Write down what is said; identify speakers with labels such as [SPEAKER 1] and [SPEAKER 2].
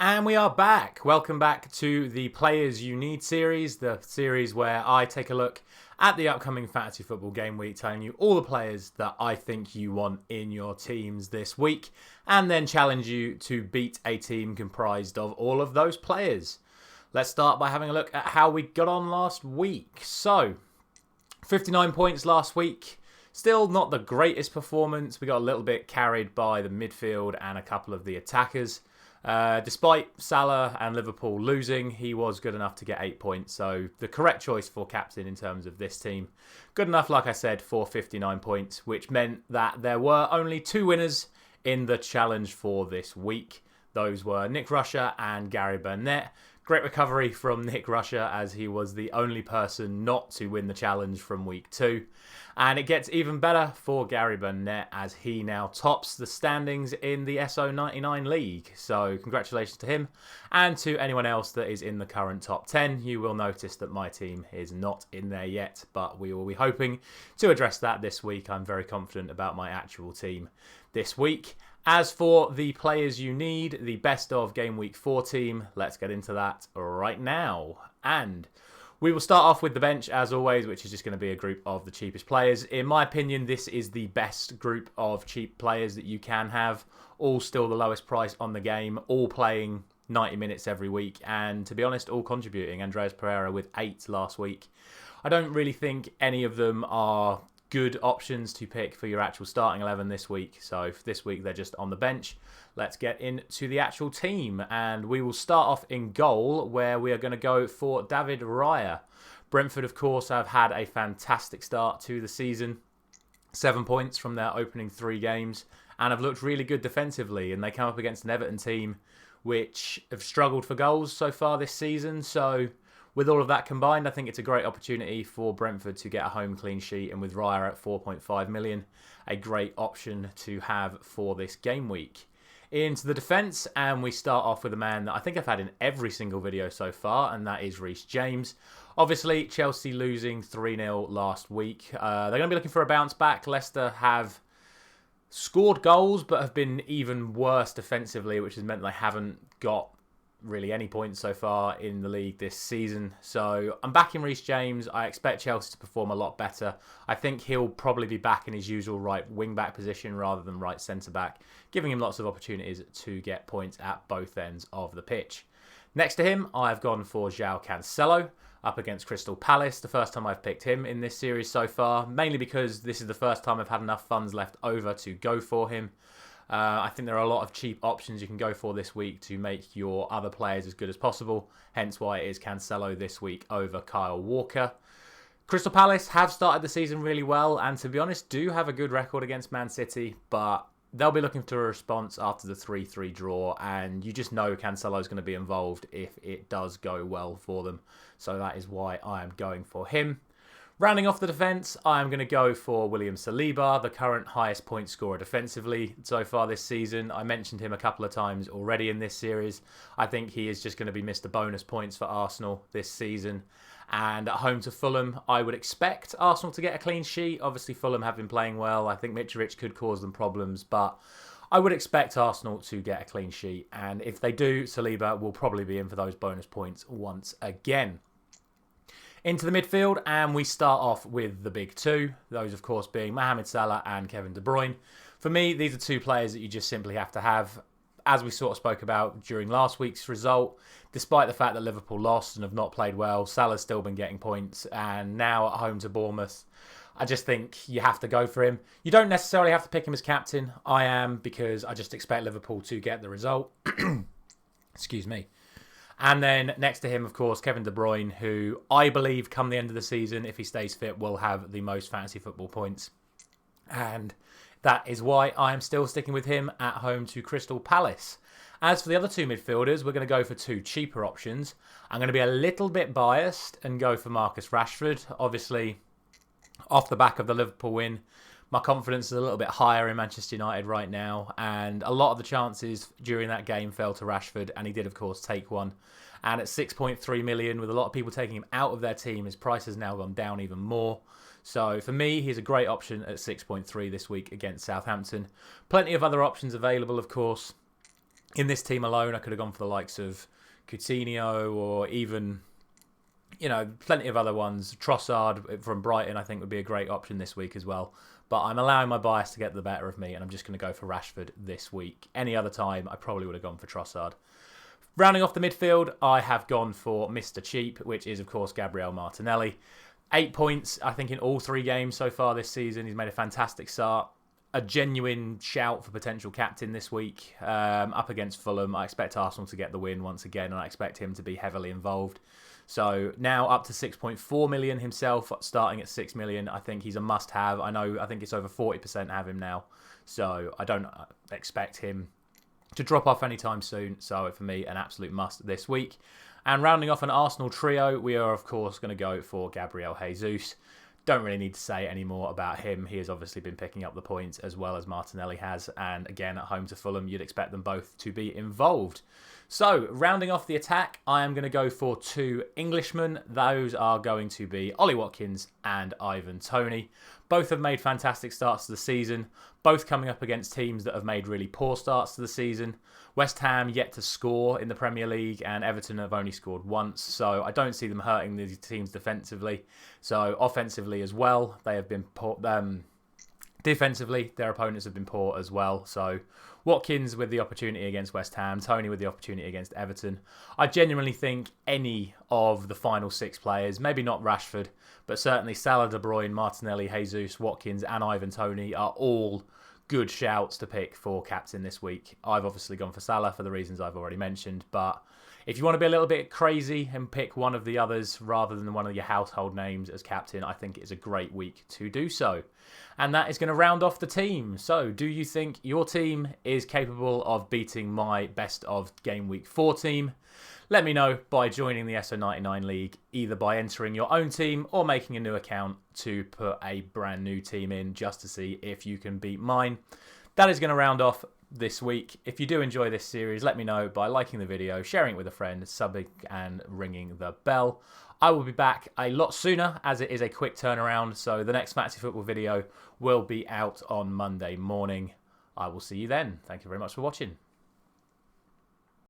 [SPEAKER 1] And we are back. Welcome back to the Players You Need series, the series where I take a look at the upcoming fantasy football game week, telling you all the players that I think you want in your teams this week, and then challenge you to beat a team comprised of all of those players. Let's start by having a look at how we got on last week. So, 59 points last week. Still not the greatest performance. We got a little bit carried by the midfield and a couple of the attackers. Despite Salah and Liverpool losing, he was good enough to get 8 points. So the correct choice for captain in terms of this team. Good enough, like I said, for 59 points, which meant that there were only 2 winners in the challenge for this week. Those were Nick Rusher and Gary Burnett. Great recovery from Nick Rusher as he was the only person not to win the challenge from week 2. And it gets even better for Gary Burnett as he now tops the standings in the SO99 league. So congratulations to him and to anyone else that is in the current top 10. You will notice that my team is not in there yet, but we will be hoping to address that this week. I'm very confident about my actual team this week. As for the players you need, the best of Gameweek 4 team, let's get into that right now. And we will start off with the bench as always, which is just going to be a group of the cheapest players. In my opinion, this is the best group of cheap players that you can have. All still the lowest price on the game, all playing 90 minutes every week, and to be honest, all contributing. Andreas Pereira with 8 last week. I don't really think any of them are good options to pick for your actual starting 11 this week. So for this week, they're just on the bench. Let's get into the actual team. And we will start off in goal, where we are going to go for David Raya. Brentford, of course, have had a fantastic start to the season. 7 points from their opening 3 games. And have looked really good defensively. And they come up against an Everton team which have struggled for goals so far this season. So with all of that combined, I think it's a great opportunity for Brentford to get a home clean sheet, and with Raya at 4.5 million, a great option to have for this game week. Into the defence, and we start off with a man that I think I've had in every single video so far, and that is Reece James. Obviously, Chelsea losing 3-0 last week. They're going to be looking for a bounce back. Leicester have scored goals, but have been even worse defensively, which has meant they haven't got really any points so far in the league this season. So I'm backing Reece James. I expect Chelsea to perform a lot better. I think he'll probably be back in his usual right wing back position rather than right centre back, giving him lots of opportunities to get points at both ends of the pitch. Next to him, I've gone for João Cancelo up against Crystal Palace. The first time I've picked him in this series so far, mainly because this is the first time I've had enough funds left over to go for him. I think there are a lot of cheap options you can go for this week to make your other players as good as possible. Hence why it is Cancelo this week over Kyle Walker. Crystal Palace have started the season really well and, to be honest, do have a good record against Man City, but they'll be looking for a response after the 3-3 draw, and you just know Cancelo's going to be involved if it does go well for them. So that is why I am going for him. Rounding off the defence, I am going to go for William Saliba, the current highest point scorer defensively so far this season. I mentioned him a couple of times already in this series. I think he is just going to be Mr. Bonus points for Arsenal this season. And at home to Fulham, I would expect Arsenal to get a clean sheet. Obviously, Fulham have been playing well. I think Mitrovic could cause them problems, but I would expect Arsenal to get a clean sheet. And if they do, Saliba will probably be in for those bonus points once again. Into the midfield, and we start off with the big 2. Those, of course, being Mohamed Salah and Kevin De Bruyne. For me, these are 2 players that you just simply have to have. As we sort of spoke about during last week's result, despite the fact that Liverpool lost and have not played well, Salah's still been getting points, and now at home to Bournemouth, I just think you have to go for him. You don't necessarily have to pick him as captain. I am, because I just expect Liverpool to get the result. Excuse me. And then next to him, of course, Kevin De Bruyne, who I believe come the end of the season, if he stays fit, will have the most fantasy football points. And that is why I am still sticking with him at home to Crystal Palace. As for the other 2 midfielders, we're going to go for 2 cheaper options. I'm going to be a little bit biased and go for Marcus Rashford. Obviously, off the back of the Liverpool win, my confidence is a little bit higher in Manchester United right now, and a lot of the chances during that game fell to Rashford, and he did, of course, take one. And at 6.3 million, with a lot of people taking him out of their team, his price has now gone down even more. So for me, he's a great option at 6.3 this week against Southampton. Plenty of other options available, of course. In this team alone, I could have gone for the likes of Coutinho or even, plenty of other ones. Trossard from Brighton, I think, would be a great option this week as well. But I'm allowing my bias to get the better of me, and I'm just going to go for Rashford this week. Any other time, I probably would have gone for Trossard. Rounding off the midfield, I have gone for Mr. Cheap, which is, of course, Gabriel Martinelli. 8 points, I think, in all 3 games so far this season. He's made a fantastic start. A genuine shout for potential captain this week up against Fulham. I expect Arsenal to get the win once again, and I expect him to be heavily involved. So now up to 6.4 million himself, starting at 6 million. I think he's a must-have. I think it's over 40% have him now. So I don't expect him to drop off anytime soon. So for me, an absolute must this week. And rounding off an Arsenal trio, we are, of course, going to go for Gabriel Jesus. Don't really need to say any more about him. He has obviously been picking up the points as well as Martinelli has. And again, at home to Fulham, you'd expect them both to be involved. So, rounding off the attack, I am going to go for 2 Englishmen. Those are going to be Ollie Watkins and Ivan Toney. Both have made fantastic starts to the season. Both coming up against teams that have made really poor starts to the season. West Ham yet to score in the Premier League, and Everton have only scored once. So I don't see them hurting these teams defensively. So offensively as well, they have been poor. Defensively, their opponents have been poor as well. So Watkins with the opportunity against West Ham, Toney with the opportunity against Everton. I genuinely think any of the final 6 players, maybe not Rashford, but certainly Salah, De Bruyne, Martinelli, Jesus, Watkins and Ivan Toney are all good shouts to pick for captain this week. I've obviously gone for Salah for the reasons I've already mentioned, but if you want to be a little bit crazy and pick one of the others rather than one of your household names as captain, I think it's a great week to do so. And that is going to round off the team. So, do you think your team is capable of beating my best of Game Week 4 team? Let me know by joining the SO99 League, either by entering your own team or making a new account to put a brand new team in just to see if you can beat mine. That is going to round off this week. If you do enjoy this series, let me know by liking the video, sharing it with a friend, subbing and ringing the bell. I will be back a lot sooner as it is a quick turnaround, so the next Fantasy Football video will be out on Monday morning. I will see you then. Thank you very much for watching.